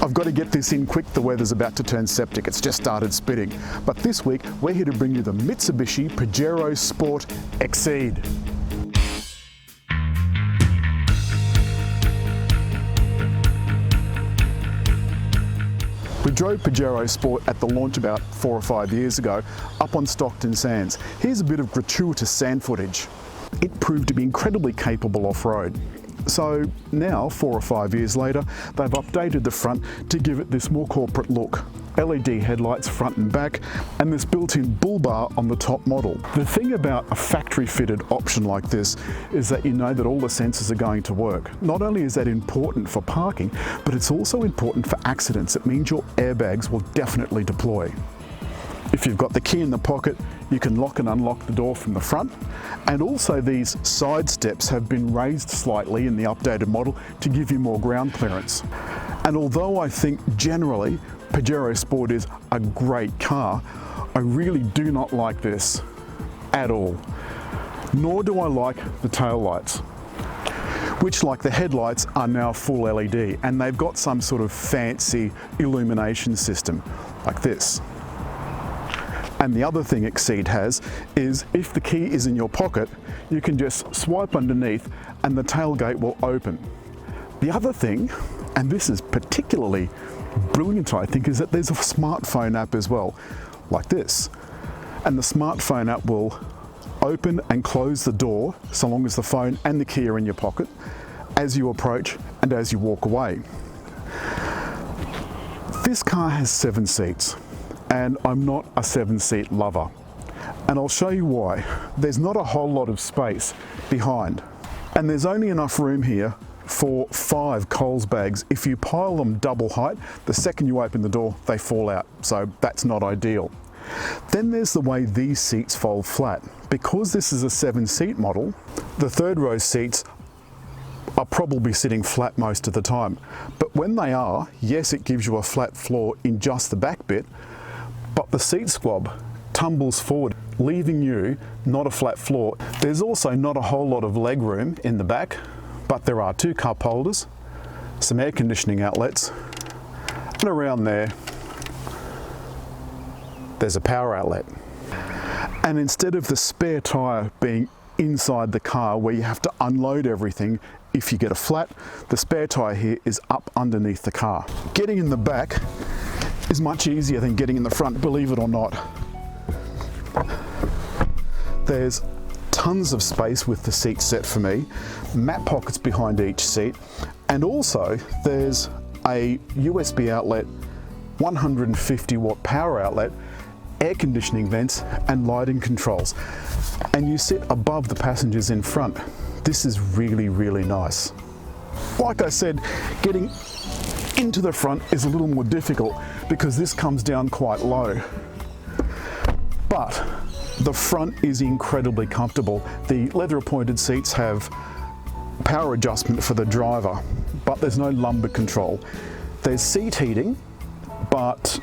I've got to get this in quick, the weather's about to turn septic, it's just started spitting. But this week, we're here to bring you the Mitsubishi Pajero Sport Exceed. We drove Pajero Sport at the launch about 4 or 5 years ago up on Stockton Sands. Here's a bit of gratuitous sand footage. It proved to be incredibly capable off-road. So now, 4 or 5 years later, they've updated the front to give it this more corporate look. LED headlights front and back, and this built-in bull bar on the top model. The thing about a factory-fitted option like this is that you know that all the sensors are going to work. Not only is that important for parking, but it's also important for accidents. It means your airbags will definitely deploy. If you've got the key in the pocket, you can lock and unlock the door from the front. And also these side steps have been raised slightly in the updated model to give you more ground clearance. And although I think generally Pajero Sport is a great car, I really do not like this at all. Nor do I like the tail lights, which, like the headlights, are now full LED, and they've got some sort of fancy illumination system like this. And the other thing Exceed has is if the key is in your pocket, you can just swipe underneath and the tailgate will open. The other thing, and this is particularly brilliant I think, is that there's a smartphone app as well, like this. And the smartphone app will open and close the door so long as the phone and the key are in your pocket as you approach and as you walk away. This car has 7 seats. And I'm not a 7-seat lover. And I'll show you why. There's not a whole lot of space behind. And there's only enough room here for 5 Coles bags. If you pile them double height, the second you open the door, they fall out. So that's not ideal. Then there's the way these seats fold flat. Because this is a 7-seat model, the third row seats are probably sitting flat most of the time. But when they are, yes, it gives you a flat floor in just the back bit, but the seat squab tumbles forward, leaving you not a flat floor. There's also not a whole lot of leg room in the back, but there are 2 cup holders, some air conditioning outlets, and around there's a power outlet. And instead of the spare tyre being inside the car where you have to unload everything if you get a flat, the spare tyre here is up underneath the car. Getting in the back is much easier than getting in the front, believe it or not. There's tons of space with the seat set for me, mat pockets behind each seat, and also there's a USB outlet, 150 watt power outlet, air conditioning vents and lighting controls. And you sit above the passengers in front. This is really, really nice. Like I said, getting into the front is a little more difficult because this comes down quite low. But the front is incredibly comfortable. The leather appointed seats have power adjustment for the driver, but there's no lumbar control. There's seat heating, but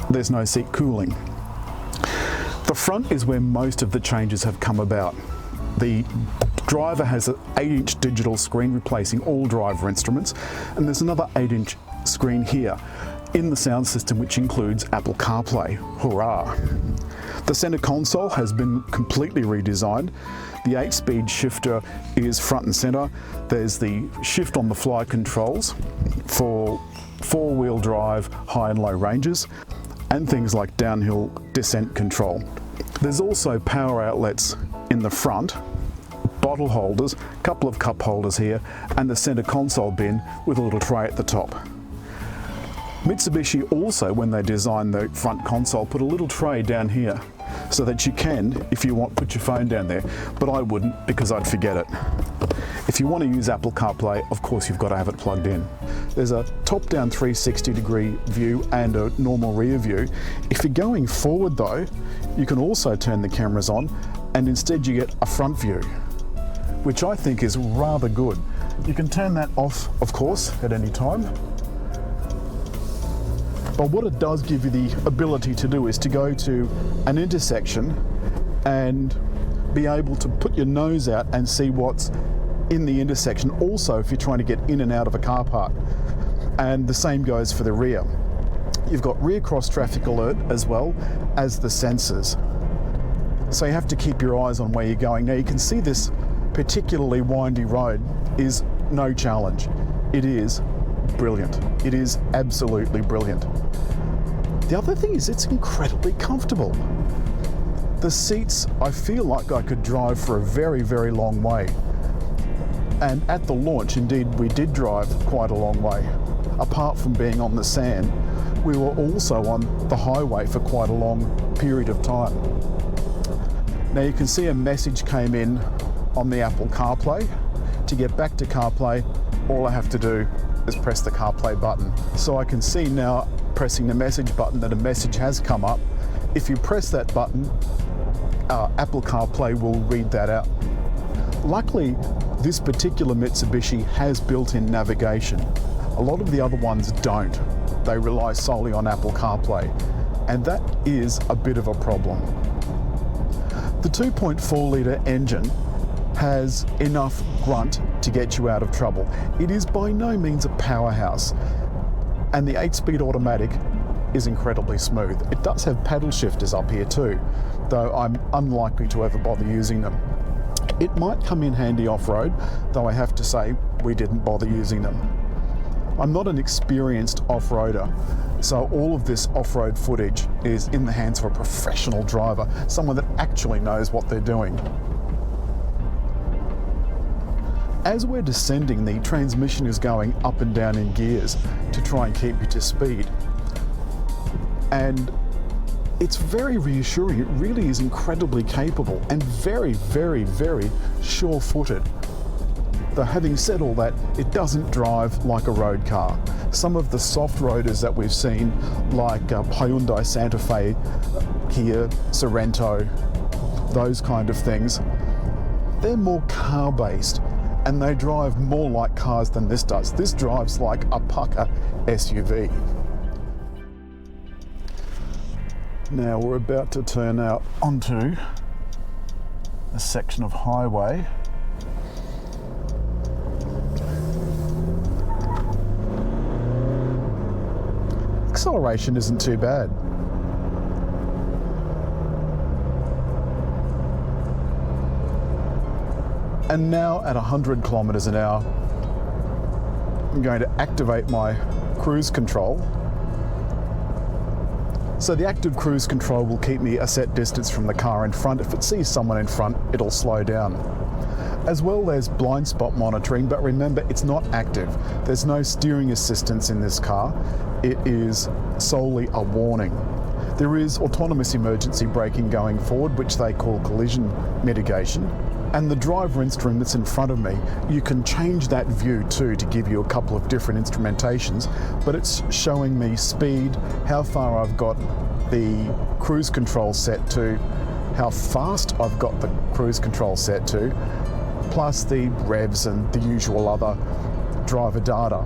there's no seat cooling. The front is where most of the changes have come about. The driver has an 8-inch digital screen replacing all driver instruments, and there's another 8-inch screen here in the sound system, which includes Apple CarPlay. Hurrah! The center console has been completely redesigned. The 8-speed shifter is front and center. There's the shift on the fly controls for 4-wheel drive, high and low ranges, and things like downhill descent control. There's also power outlets in the front, bottle holders, a couple of cup holders here, and the center console bin with a little tray at the top. Mitsubishi also, when they designed the front console, put a little tray down here so that you can, if you want, put your phone down there, but I wouldn't because I'd forget it. If you want to use Apple CarPlay, of course you've got to have it plugged in. There's a top-down 360-degree view and a normal rear view. If you're going forward though, you can also turn the cameras on and instead you get a front view, which I think is rather good. You can turn that off, of course, at any time. But what it does give you the ability to do is to go to an intersection and be able to put your nose out and see what's in the intersection. Also, if you're trying to get in and out of a car park. And the same goes for the rear. You've got rear cross traffic alert as well as the sensors. So you have to keep your eyes on where you're going. Now you can see this particularly windy road is no challenge. It is brilliant. It is absolutely brilliant. The other thing is it's incredibly comfortable. The seats, I feel like I could drive for a very, very long way. And at the launch, indeed, we did drive quite a long way. Apart from being on the sand, we were also on the highway for quite a long period of time. Now you can see a message came in on the Apple CarPlay. To get back to CarPlay, all I have to do is press the CarPlay button. So I can see now, pressing the message button, that a message has come up. If you press that button, Apple CarPlay will read that out. Luckily, this particular Mitsubishi has built-in navigation. A lot of the other ones don't. They rely solely on Apple CarPlay, and that is a bit of a problem. The 2.4 litre engine has enough grunt to get you out of trouble. It is by no means a powerhouse, and the 8-speed automatic is incredibly smooth. It does have paddle shifters up here too, though I'm unlikely to ever bother using them. It might come in handy off-road, though I have to say we didn't bother using them. I'm not an experienced off-roader, so all of this off-road footage is in the hands of a professional driver, someone that actually knows what they're doing. As we're descending, the transmission is going up and down in gears to try and keep you to speed. And it's very reassuring. It really is incredibly capable and very, very, very sure-footed. Though having said all that, it doesn't drive like a road car. Some of the soft roaders that we've seen, like Hyundai Santa Fe, Kia, Sorento, those kind of things, they're more car-based and they drive more like cars than this does. This drives like a pucker SUV. Now we're about to turn out onto a section of highway. Acceleration isn't too bad. And now at 100 kilometers an hour, I'm going to activate my cruise control. So the active cruise control will keep me a set distance from the car in front. If it sees someone in front, it'll slow down. As well, there's blind spot monitoring, but remember, it's not active. There's no steering assistance in this car. It is solely a warning. There is autonomous emergency braking going forward, which they call collision mitigation. And the driver instrument that's in front of me, you can change that view too to give you a couple of different instrumentations, but it's showing me speed, how far I've got the cruise control set to, how fast I've got the cruise control set to, plus the revs and the usual other driver data.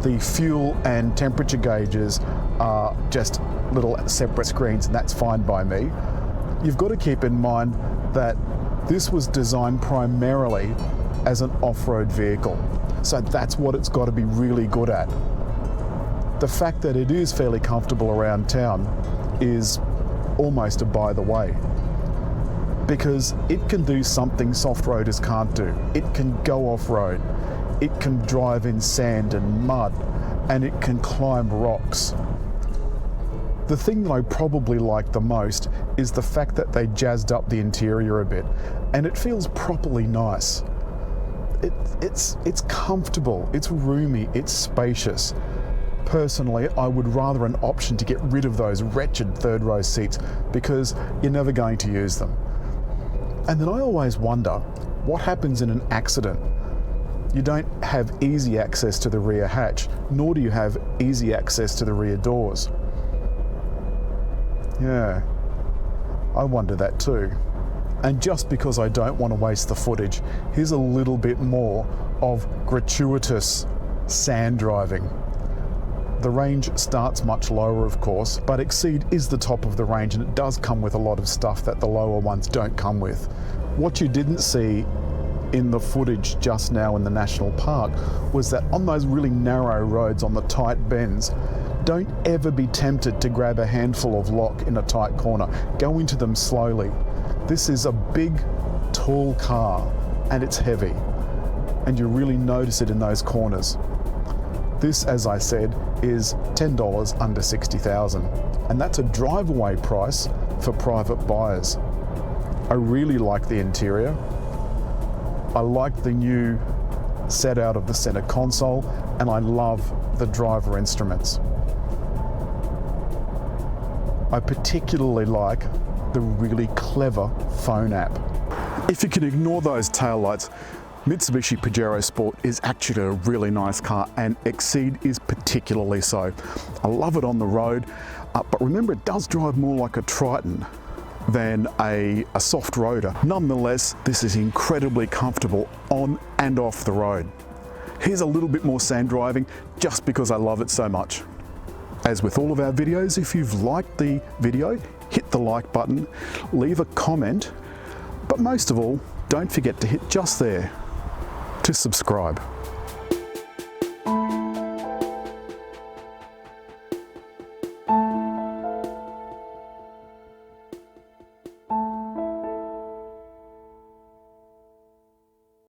The fuel and temperature gauges are just little separate screens, and that's fine by me. You've got to keep in mind that this was designed primarily as an off-road vehicle, so that's what it's got to be really good at. The fact that it is fairly comfortable around town is almost a by the way, because it can do something soft-roaders can't do. It can go off-road, it can drive in sand and mud, and it can climb rocks. The thing that I probably like the most is the fact that they jazzed up the interior a bit, and it feels properly nice. It's comfortable, it's roomy, it's spacious. Personally, I would rather an option to get rid of those wretched third row seats because you're never going to use them. And then I always wonder, what happens in an accident? You don't have easy access to the rear hatch, nor do you have easy access to the rear doors. Yeah, I wonder that too. And just because I don't want to waste the footage, here's a little bit more of gratuitous sand driving. The range starts much lower, of course, but Exceed is the top of the range, and it does come with a lot of stuff that the lower ones don't come with. What you didn't see in the footage just now in the national park was that on those really narrow roads, on the tight bends, don't ever be tempted to grab a handful of lock in a tight corner. Go into them slowly. This is a big, tall car and it's heavy, and you really notice it in those corners. This, as I said, is $10 under $60,000, and that's a drive-away price for private buyers. I really like the interior. I like the new set out of the center console, and I love the driver instruments. I particularly like the really clever phone app. If you can ignore those taillights, Mitsubishi Pajero Sport is actually a really nice car, and Exceed is particularly so. I love it on the road, but remember, it does drive more like a Triton than a soft roader. Nonetheless, this is incredibly comfortable on and off the road. Here's a little bit more sand driving just because I love it so much. As with all of our videos, if you've liked the video, hit the like button, leave a comment, but most of all, don't forget to hit just there to subscribe.